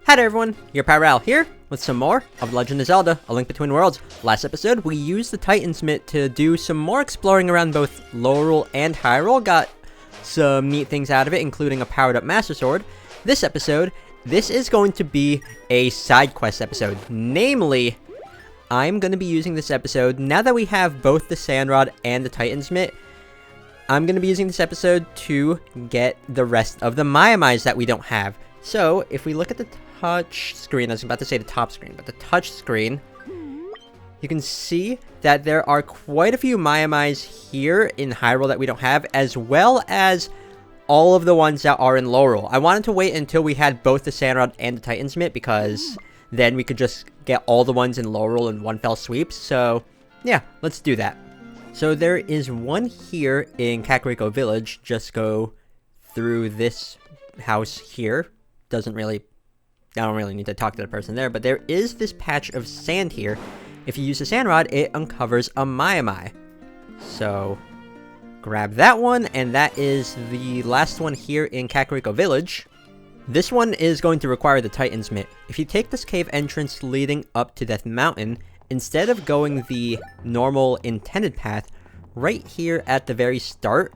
Hi there everyone, your Pyral here, with some more of Legend of Zelda, A Link Between Worlds. Last episode, we used the Titan's Mitt to do some more exploring around both Lorule and Hyrule, got some neat things out of it, including a powered up Master Sword. This episode, this is going to be a side quest episode, namely, I'm going to be using this episode, now that we have both the Sand Rod and the Titan's Mitt, I'm going to be using this episode to get the rest of the Maiamais that we don't have. So, if we look at the touch screen, I was about to say the top screen, but the touch screen, you can see that there are quite a few Maiamais here in Hyrule that we don't have, as well as all of the ones that are in Lorule. I wanted to wait until we had both the Sand Rod and the Titan's Mitt, because then we could just get all the ones in Lorule in one fell swoop, so yeah, let's do that. So there is one here in Kakariko Village, just go through this house here. I don't really need to talk to the person there, but there is this patch of sand here. If you use the Sand Rod, it uncovers a Maiamai. So, grab that one, and that is the last one here in Kakariko Village. This one is going to require the Titan's Mitt. If you take this cave entrance leading up to Death Mountain, instead of going the normal intended path, right here at the very start,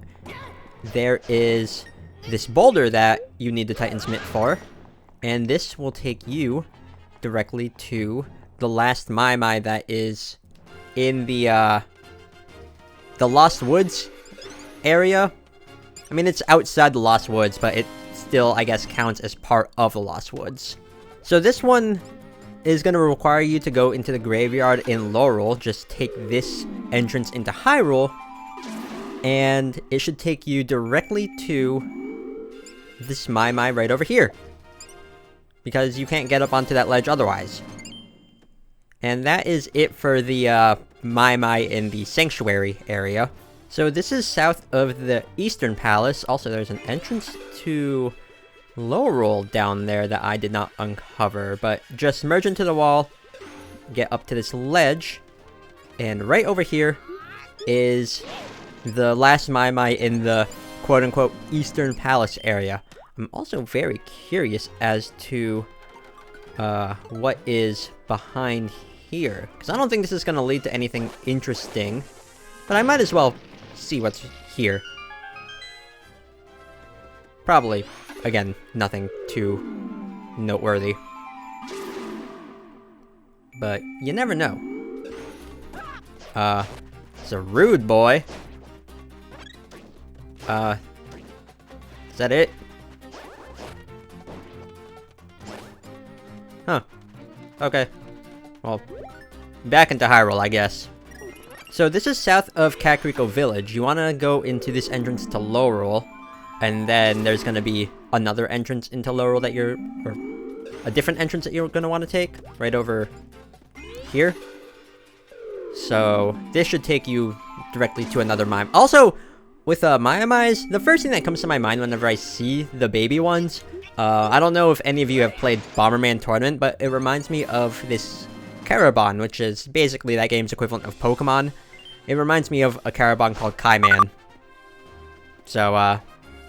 there is this boulder that you need the Titan's Mitt for, and this will take you directly to the last Maiamai that is in the Lost Woods area. I mean, it's outside the Lost Woods, but it still, I guess, counts as part of the Lost Woods. So this one is going to require you to go into the graveyard in Lorule. Just take this entrance into Hyrule, and it should take you directly to this Maiamai right over here, because you can't get up onto that ledge otherwise. And that is it for the Maiamai in the Sanctuary area. So this is south of the Eastern Palace. Also, there's an entrance to Lorule down there that I did not uncover, but just merge into the wall, get up to this ledge, and right over here is the last Maiamai in the quote-unquote Eastern Palace area. I'm also very curious as to what is behind here, because I don't think this is going to lead to anything interesting, but I might as well see what's here. Probably, again, nothing too noteworthy, but you never know. It's a rude boy. Is that it? Huh. Okay. Well, back into Hyrule, I guess. So this is south of Kakariko Village. You want to go into this entrance to Lorule, and then there's going to be another entrance into Lorule that or a different entrance that you're going to want to take, right over here. So this should take you directly to another Maiamai. Also, with Maiamais, the first thing that comes to my mind whenever I see the baby ones, I don't know if any of you have played Bomberman Tournament, but it reminds me of this Carabon, which is basically that game's equivalent of Pokemon. It reminds me of a Carabon called Kaiman. So,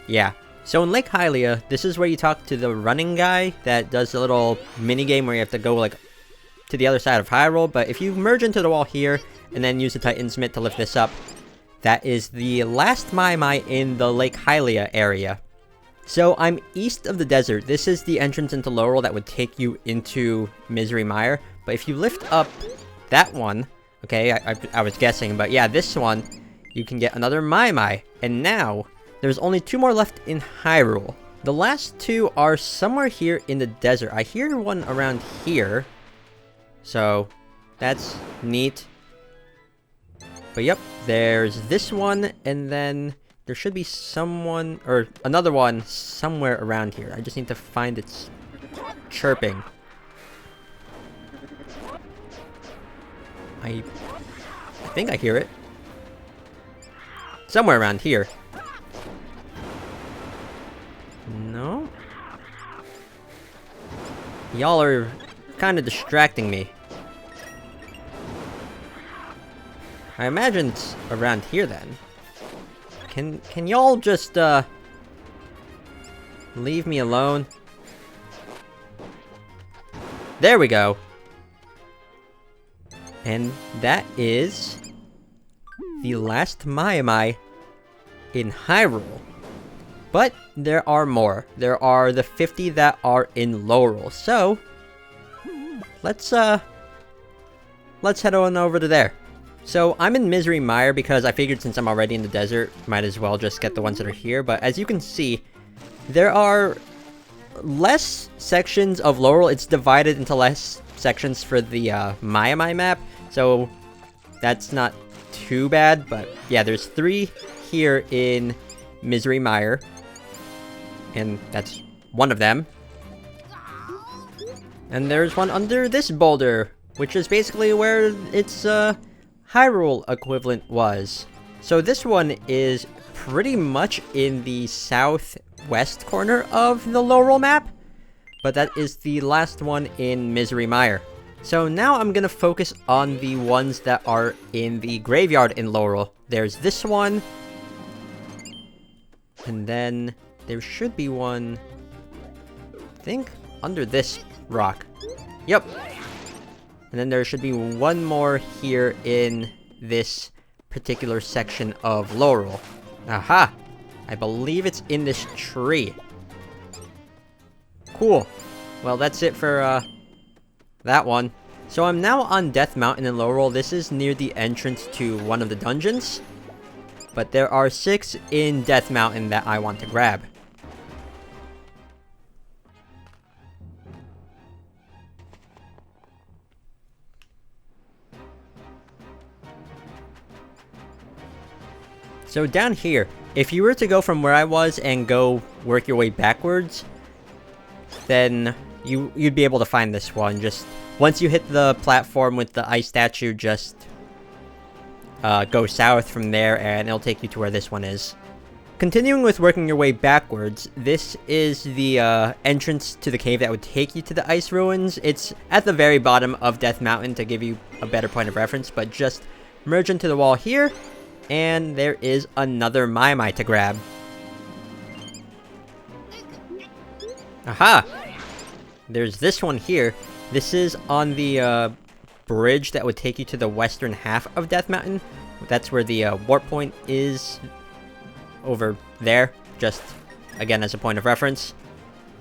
yeah. So in Lake Hylia, this is where you talk to the running guy that does the little mini-game where you have to go, like, to the other side of Hyrule, but if you merge into the wall here, and then use the Titan's Mitt to lift this up, that is the last Maiamai in the Lake Hylia area. So I'm east of the desert. This is the entrance into Lorule that would take you into Misery Mire. But if you lift up that one, okay, I was guessing, but yeah, this one, you can get another Maiamai. And now, there's only two more left in Hyrule. The last two are somewhere here in the desert. I hear one around here. So, that's neat. But yep, there's this one, and then there should be someone, or another one, somewhere around here. I just need to find its chirping. I think I hear it. Somewhere around here. No? Y'all are kind of distracting me. I imagine it's around here then. Can y'all just leave me alone? There we go. And that is the last Maiamai in Hyrule. But there are more. There are the 50 that are in Laurel. So let's head on over to there. So I'm in Misery Mire because I figured since I'm already in the desert, might as well just get the ones that are here. But as you can see, there are less sections of Laurel. It's divided into less sections for the Maiamai map. So that's not too bad. But yeah, there's 3 here in Misery Mire. And that's one of them. And there's one under this boulder, which is basically where its Hyrule equivalent was. So this one is pretty much in the southwest corner of the Laurel map, but that is the last one in Misery Mire. So now I'm gonna focus on the ones that are in the graveyard in Laurel. There's this one, and then there should be one, I think, under this rock. Yep. And then there should be one more here in this particular section of Laurel. Aha! I believe it's in this tree. Cool. Well, that's it for, that one. So I'm now on Death Mountain in Laurel. This is near the entrance to one of the dungeons. But there are 6 in Death Mountain that I want to grab. So down here, if you were to go from where I was and go work your way backwards, then you'd be able to find this one. Just once you hit the platform with the ice statue, just go south from there and it'll take you to where this one is. Continuing with working your way backwards, this is the entrance to the cave that would take you to the ice ruins. It's at the very bottom of Death Mountain to give you a better point of reference, but just merge into the wall here. And there is another Maiamai to grab. Aha! There's this one here. This is on the bridge that would take you to the western half of Death Mountain. That's where the warp point is. Over there. Just, again, as a point of reference.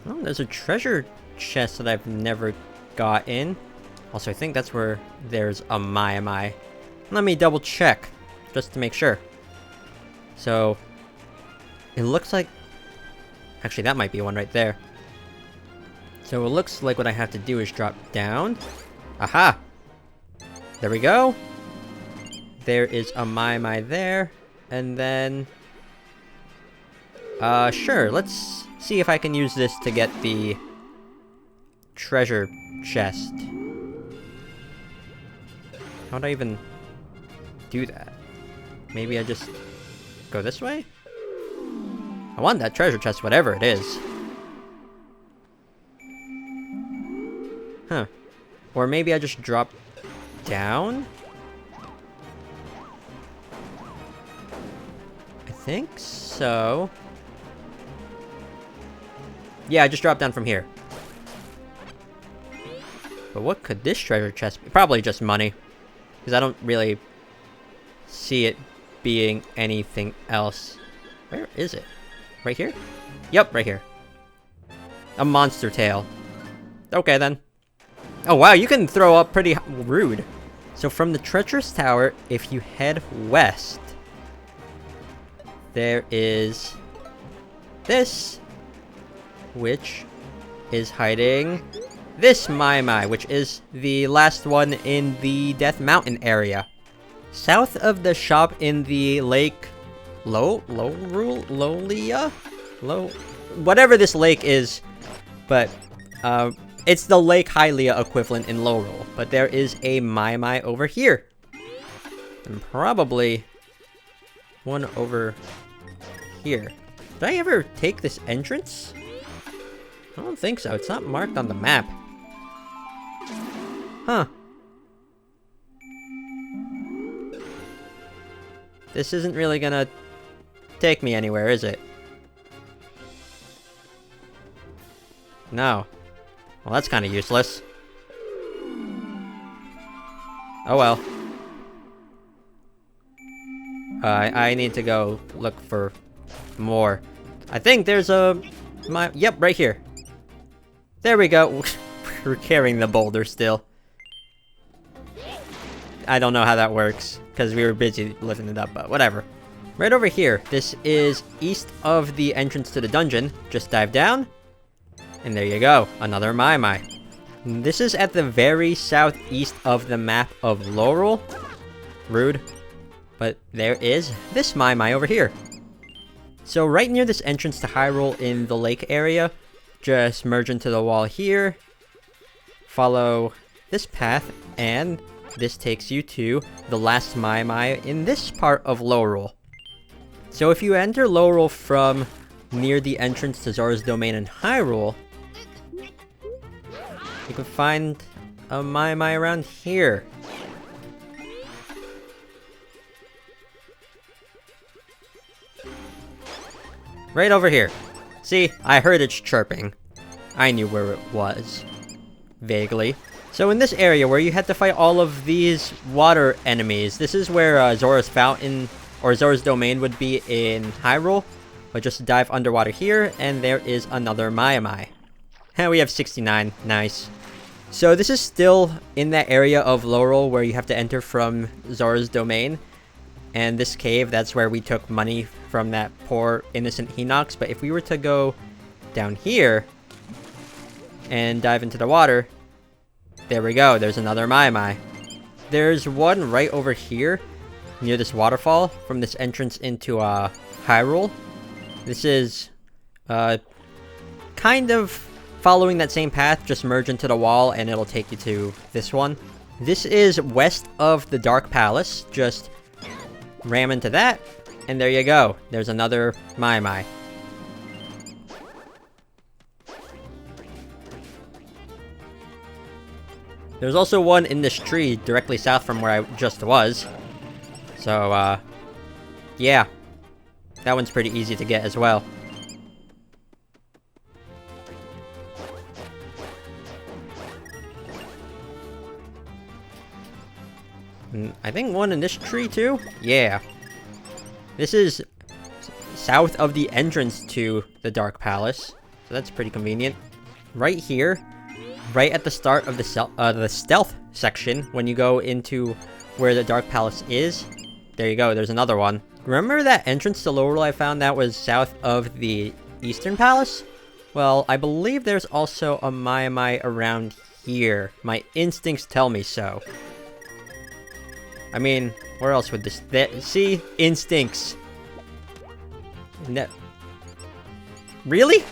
Oh, there's a treasure chest that I've never gotten. Also, I think that's where there's a Maiamai. Let me double check. Just to make sure. So, it looks like... Actually, that might be one right there. So it looks like what I have to do is drop down. Aha! There we go. There is a Maiamai there. And then... sure, let's see if I can use this to get the treasure chest. How'd I even do that? Maybe I just go this way? I want that treasure chest, whatever it is. Huh. Or maybe I just drop down? I think so. Yeah, I just dropped down from here. But what could this treasure chest be? Probably just money. Because I don't really see it being anything else. Where is it? Right here? Yep, right here. A monster tail. Okay, then. Oh, wow, you can throw up pretty rude. So from the treacherous tower, if you head west, there is this, which is hiding this Maiamai, which is the last one in the Death Mountain area. South of the shop in the lake... Lolia? Whatever this lake is, but, it's the Lake Hylia equivalent in Laurel. But there is a Maiamai over here. And probably one over here. Did I ever take this entrance? I don't think so. It's not marked on the map. Huh. This isn't really gonna take me anywhere, is it? No. Well, that's kind of useless. Oh well. I need to go look for more. I think there's a... Yep, right here. There we go. We're carrying the boulder still. I don't know how that works, because we were busy lifting it up, but whatever. Right over here, this is east of the entrance to the dungeon. Just dive down, and there you go, another Maiamai. This is at the very southeast of the map of Laurel. Rude. But there is this Maiamai over here. So right near this entrance to Hyrule in the lake area, just merge into the wall here, follow this path, and this takes you to the last Maiamai in this part of Laurel. So if you enter Laurel from near the entrance to Zora's Domain in Hyrule, you can find a Maiamai around here. Right over here. See, I heard its chirping. I knew where it was. Vaguely. So in this area where you had to fight all of these water enemies, this is where Zora's Fountain, or Zora's Domain would be in Hyrule. But just dive underwater here, and there is another Maiamai. We have 69. Nice. So this is still in that area of Laurel where you have to enter from Zora's Domain. And this cave, that's where we took money from that poor innocent Hinox. But if we were to go down here and dive into the water, there we go, there's another Maiamai. There's one right over here near this waterfall from this entrance into Hyrule. This is kind of following that same path, just merge into the wall and it'll take you to this one. This is west of the Dark Palace, just ram into that, and there you go. There's another Maiamai. There's also one in this tree directly south from where I just was. So, yeah. That one's pretty easy to get as well. I think one in this tree too? Yeah. This is south of the entrance to the Dark Palace, so that's pretty convenient. Right here, right at the start of the stealth section, when you go into where the Dark Palace is, there you go, there's another one. Remember that entrance to Laurel I found that was south of the Eastern Palace? Well, I believe there's also a Maiamai around here. My instincts tell me so. I mean, where else would this... see? Instincts. Really?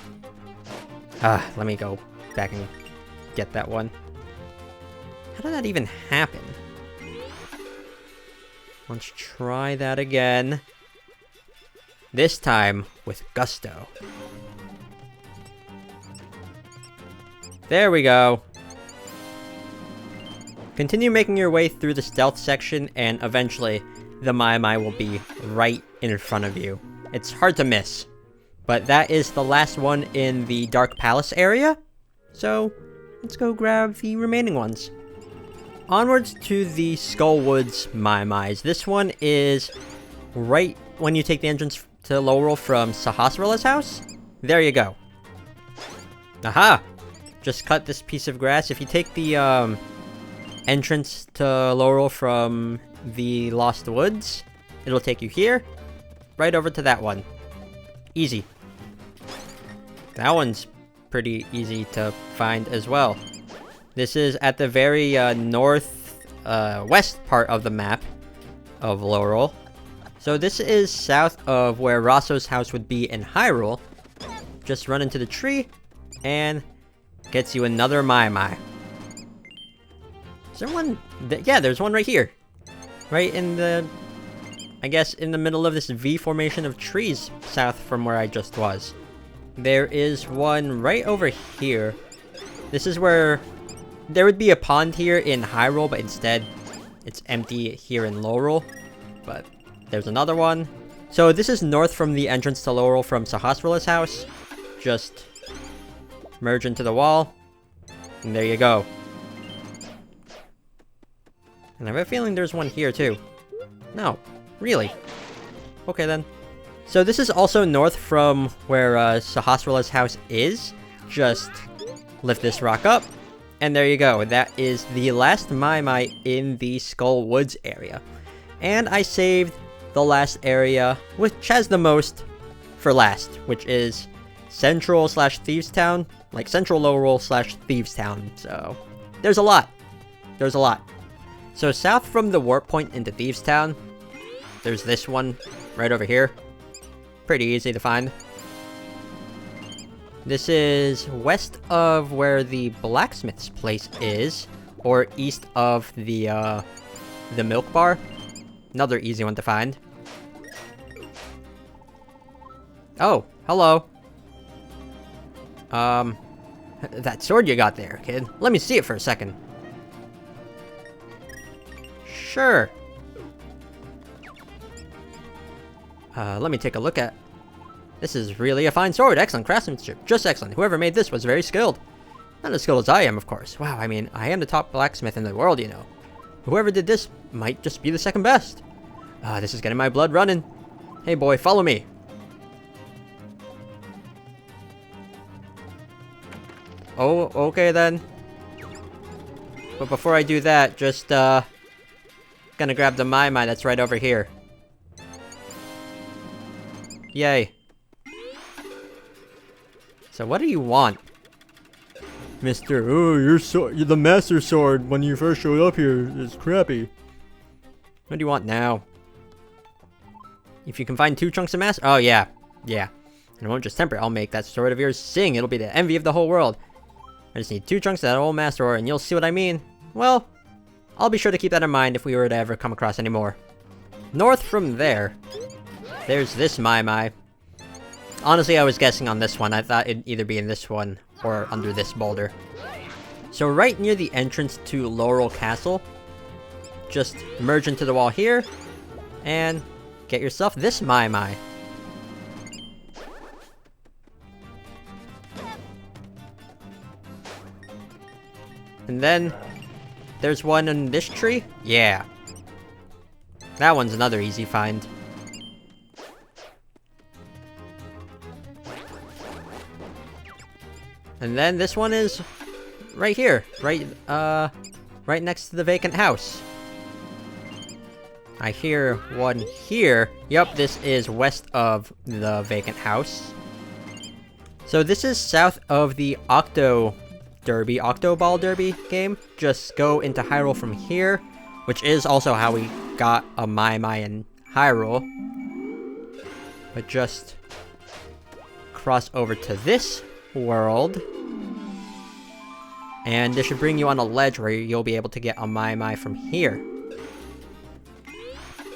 Let me go back and get that one. How did that even happen? Let's try that again. This time with gusto. There we go. Continue making your way through the stealth section, and eventually, the Maiamai will be right in front of you. It's hard to miss. But that is the last one in the Dark Palace area. So, let's go grab the remaining ones. Onwards to the Skullwoods Maiamais. This one is right when you take the entrance to Laurel from Sahasrah's house. There you go. Aha! Just cut this piece of grass. If you take the, entrance to Laurel from the Lost Woods, it'll take you here, right over to that one. Easy. That one's pretty easy to find as well. This is at the very west part of the map of Laurel. So this is south of where Rosso's house would be in Hyrule. Just run into the tree and gets you another Maiamai. Is there one? Yeah, there's one right here. Right in the... I guess in the middle of this V formation of trees south from where I just was. There is one right over here. This is where... there would be a pond here in Hyrule, but instead it's empty here in Laurel. But there's another one. So this is north from the entrance to Laurel from Sahasrah's house. Just merge into the wall. And there you go. And I have a feeling there's one here too. No, really? Okay then. So this is also north from where Sahasrara's house is. Just lift this rock up, and there you go. That is the last Maiamai in the Skull Woods area. And I saved the last area, which has the most, for last, which is Central/Thieves Town. Like Central Lowroll/Thieves Town. So there's a lot. There's a lot. So south from the warp point into Thieves Town, there's this one right over here. Pretty easy to find. This is west of where the blacksmith's place is, or east of the milk bar. Another easy one to find. Oh, hello. That sword you got there, kid. Let me see it for a second. Sure. Let me take a look at... This is really a fine sword. Excellent craftsmanship. Just excellent. Whoever made this was very skilled. Not as skilled as I am, of course. Wow, I mean, I am the top blacksmith in the world, you know. Whoever did this might just be the second best. This is getting my blood running. Hey boy, follow me. Oh, okay then. But before I do that, just, gonna grab the Maiamai that's right over here. Yay. So what do you want? Mister, oh, you're the master sword when you first showed up here is crappy. What do you want now? If you can find 2 chunks of master... Oh, yeah. Yeah. And I won't just temper it. I'll make that sword of yours sing. It'll be the envy of the whole world. I just need 2 chunks of that old master ore, and you'll see what I mean. Well, I'll be sure to keep that in mind if we were to ever come across any more. North from there, there's this Maiamai. Honestly, I was guessing on this one. I thought it'd either be in this one or under this boulder. So right near the entrance to Laurel Castle, just merge into the wall here, and get yourself this Maiamai. And then, there's one in this tree? Yeah. That one's another easy find. And then this one is right here. Right next to the vacant house. I hear one here. Yup, this is west of the vacant house. So this is south of the Octo Ball Derby game. Just go into Hyrule from here, which is also how we got a Maiamai in Hyrule. But just cross over to this world, and this should bring you on a ledge where you'll be able to get a Maiamai from here.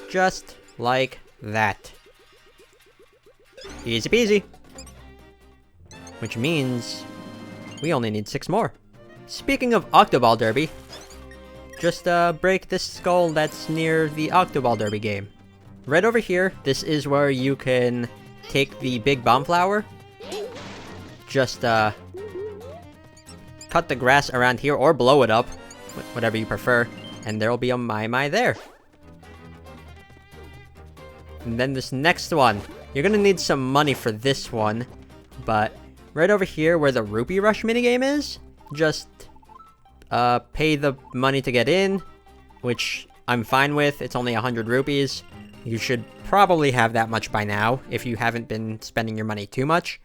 Just like that. Easy peasy. Which means we only need 6 more. Speaking of Octoball Derby, just break this skull that's near the Octoball Derby game. Right over here, this is where you can take the big bomb flower. Just cut the grass around here or blow it up, whatever you prefer, and there'll be a Maiamai there. And then this next one, you're gonna need some money for this one, but right over here where the Rupee Rush minigame is, just pay the money to get in, which I'm fine with. It's only 100 rupees. You should probably have that much by now if you haven't been spending your money too much.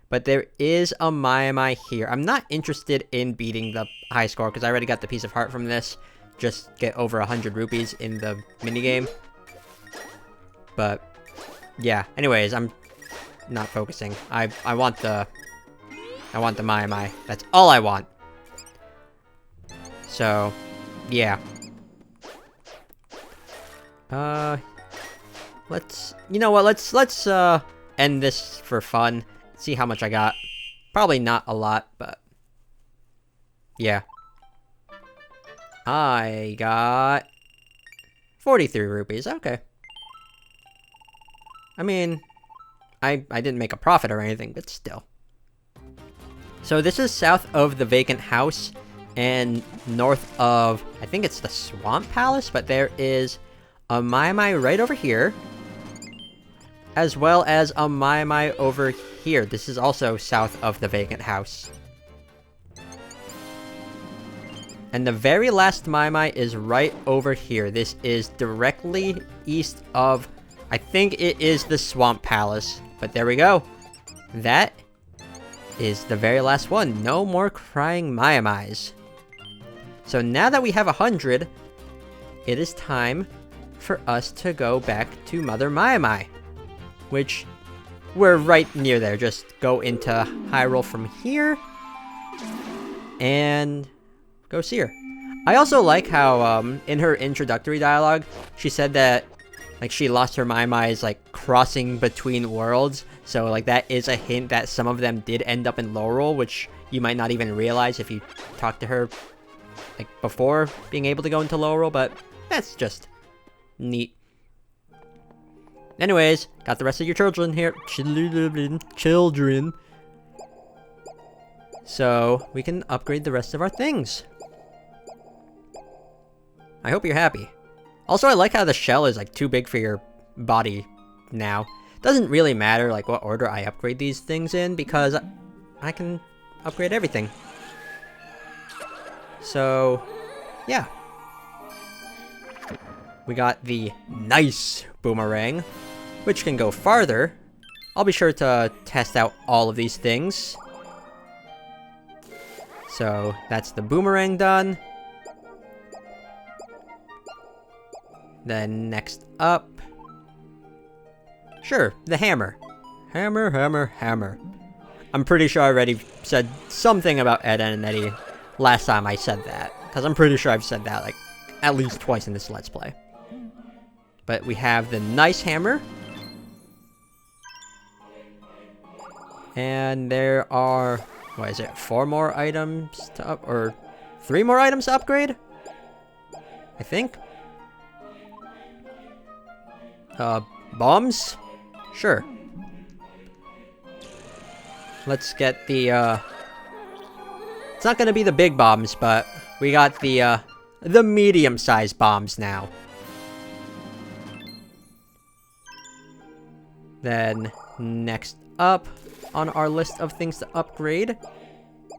But there is a Maiamai here. I'm not interested in beating the high score because I already got the piece of heart from this. Just get over 100 rupees in the minigame. But yeah, anyways, I'm not focusing. I want the Maiamai. That's all I want. So, yeah. You know what? Let's end this for fun. See how much I got. Probably not a lot, but yeah. I got 43 rupees. Okay. I mean, I didn't make a profit or anything, but still. So this is south of the vacant house, And north of, I think it's the Swamp Palace, but there is a Maiamai right over here, as well as a Maiamai over here. This is also south of the vacant house. And the very last Maiamai is right over here. This is directly east of, I think it is the Swamp Palace. But there we go. That is the very last one. No more crying Maiamais. So now that we have 100, it is time for us to go back to Mother Maiamai, which we're right near there. Just go into Hyrule from here and go see her. I also like how in her introductory dialogue, she said that like she lost her Maiamais like crossing between worlds. So like that is a hint that some of them did end up in Lorule, which you might not even realize if you talk to her like before being able to go into Lorule, but that's just neat. Anyways, got the rest of your children here. Children. So we can upgrade the rest of our things. I hope you're happy. Also, I like how the shell is like too big for your body now. Doesn't really matter like what order I upgrade these things in, because I can upgrade everything. So, yeah. We got the nice boomerang, which can go farther. I'll be sure to test out all of these things. So, that's the boomerang done. Then next up... Sure, the hammer. Hammer, hammer, hammer. I'm pretty sure I already said something about Ed and Eddie last time I said that. Because I'm pretty sure I've said that like at least twice in this Let's Play. But we have the nice hammer. And there are, what is it, 4 more items to up, or 3 more items to upgrade? I think. Bombs? Sure. Let's get the, it's not gonna be the big bombs, but we got the medium-sized bombs now. Then, next up on our list of things to upgrade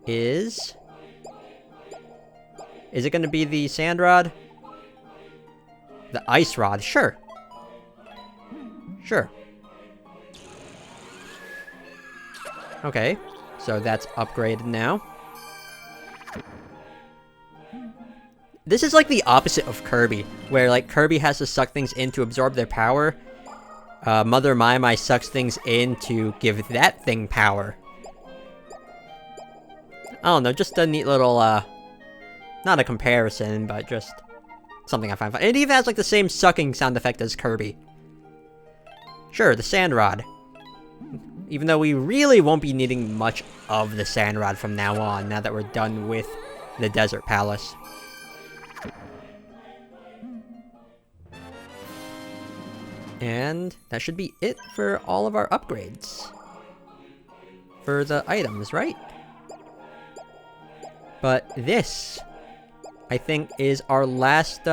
is it gonna be the sand rod? The ice rod? Sure. Sure. Okay, so that's upgraded now. This is like the opposite of Kirby, where like Kirby has to suck things in to absorb their power. Mother Maiamai sucks things in to give that thing power. I don't know, just a neat little, not a comparison, but just something I find fun. It even has like the same sucking sound effect as Kirby. Sure, the sand rod. Even though we really won't be needing much of the sand rod from now on, now that we're done with the Desert Palace. And that should be it for all of our upgrades. For the items, right? But this, I think, is our last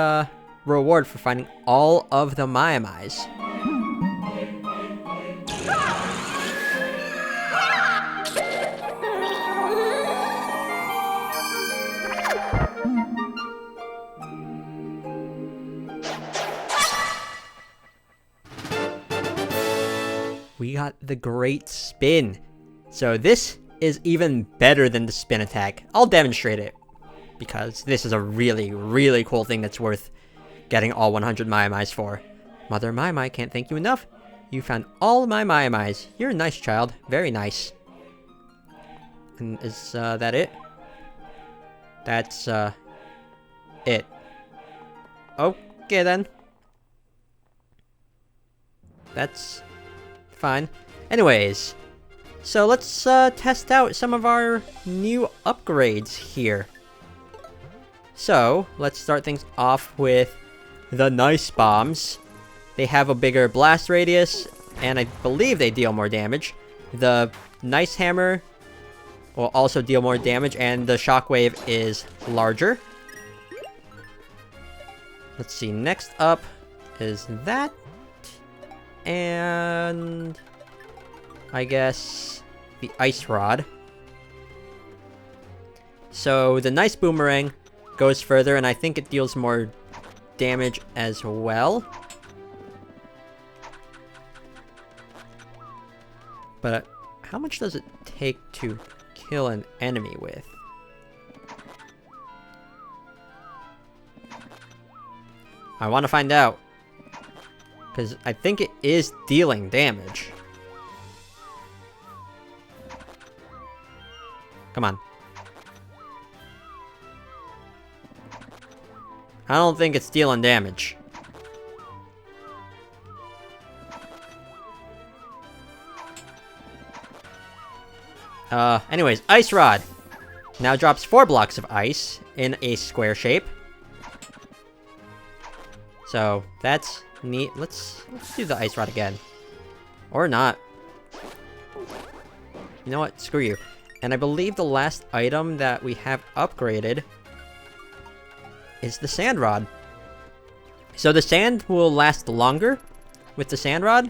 reward for finding all of the Maiamais. We got the Great Spin. So this is even better than the spin attack. I'll demonstrate it, because this is a really, really cool thing that's worth getting all 100 Maiamais for. Mother Maiamai can't thank you enough. You found all my Maiamais. You're a nice child. Very nice. And is that it? That's it. Okay then. That's fine. Anyways, so let's test out some of our new upgrades here. So, let's start things off with the nice bombs. They have a bigger blast radius, and I believe they deal more damage. The nice hammer will also deal more damage, and the shockwave is larger. Let's see, next up is that. And I guess the ice rod. So the nice boomerang goes further, and I think it deals more damage as well. But how much does it take to kill an enemy with? I want to find out, because I think it is dealing damage. Come on. I don't think it's dealing damage. Anyways, Ice Rod now drops 4 blocks of ice in a square shape. So, that's neat. Let's do the Ice Rod again. Or not. You know what? Screw you. And I believe the last item that we have upgraded is the Sand Rod. So the sand will last longer with the Sand Rod.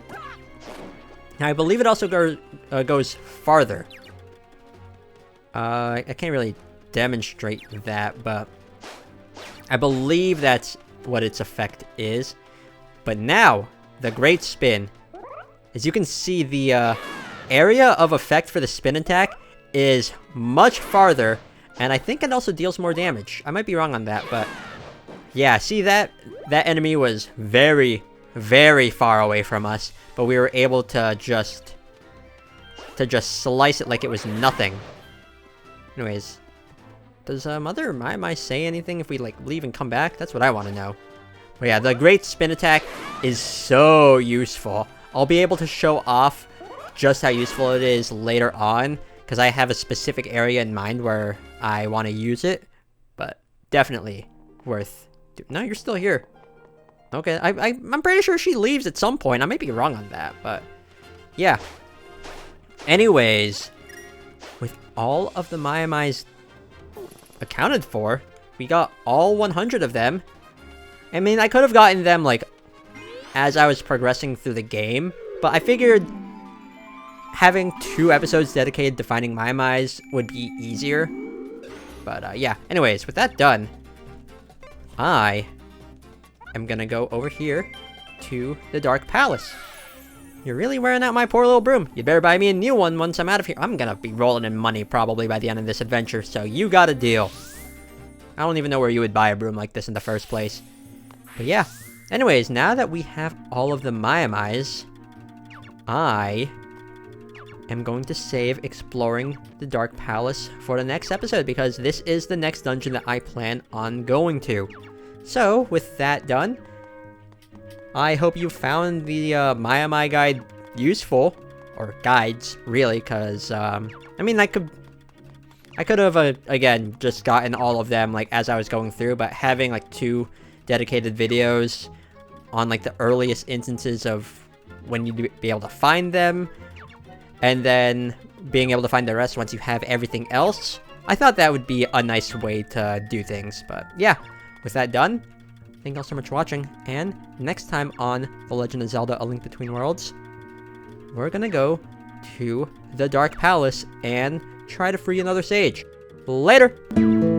Now, I believe it also goes farther. I can't really demonstrate that, but I believe that's what its effect is. But now, the Great Spin. As you can see, the area of effect for the spin attack is much farther, and I think it also deals more damage. I might be wrong on that, but yeah, see that enemy was very, very far away from us, but we were able to just slice it like it was nothing. Anyways, does Mother Maiamai say anything if we like leave and come back? That's what I want to know. But yeah, the Great Spin Attack is so useful. I'll be able to show off just how useful it is later on, because I have a specific area in mind where I want to use it. But definitely worth... No, you're still here. Okay, I'm pretty sure she leaves at some point. I may be wrong on that, but yeah. Anyways, with all of the Maiamais accounted for, we got all 100 of them. I mean, I could have gotten them, like, as I was progressing through the game, but I figured having 2 episodes dedicated to finding Maiamais would be easier. But, yeah. Anyways, with that done, I am gonna go over here to the Dark Palace. You're really wearing out my poor little broom. You better buy me a new one once I'm out of here. I'm gonna be rolling in money probably by the end of this adventure, so you got a deal. I don't even know where you would buy a broom like this in the first place. But yeah. Anyways, now that we have all of the Maiamais, I am going to save exploring the Dark Palace for the next episode, because this is the next dungeon that I plan on going to. So, with that done, I hope you found the Maiamai guide useful, or guides, really, because, I mean, I could have, again, just gotten all of them, like, as I was going through, but having, like, 2 dedicated videos on, like, the earliest instances of when you'd be able to find them, and then being able to find the rest once you have everything else, I thought that would be a nice way to do things. But yeah, with that done, thank you all so much for watching, and next time on The Legend of Zelda: A Link Between Worlds, we're gonna go to the Dark Palace and try to free another sage. Later!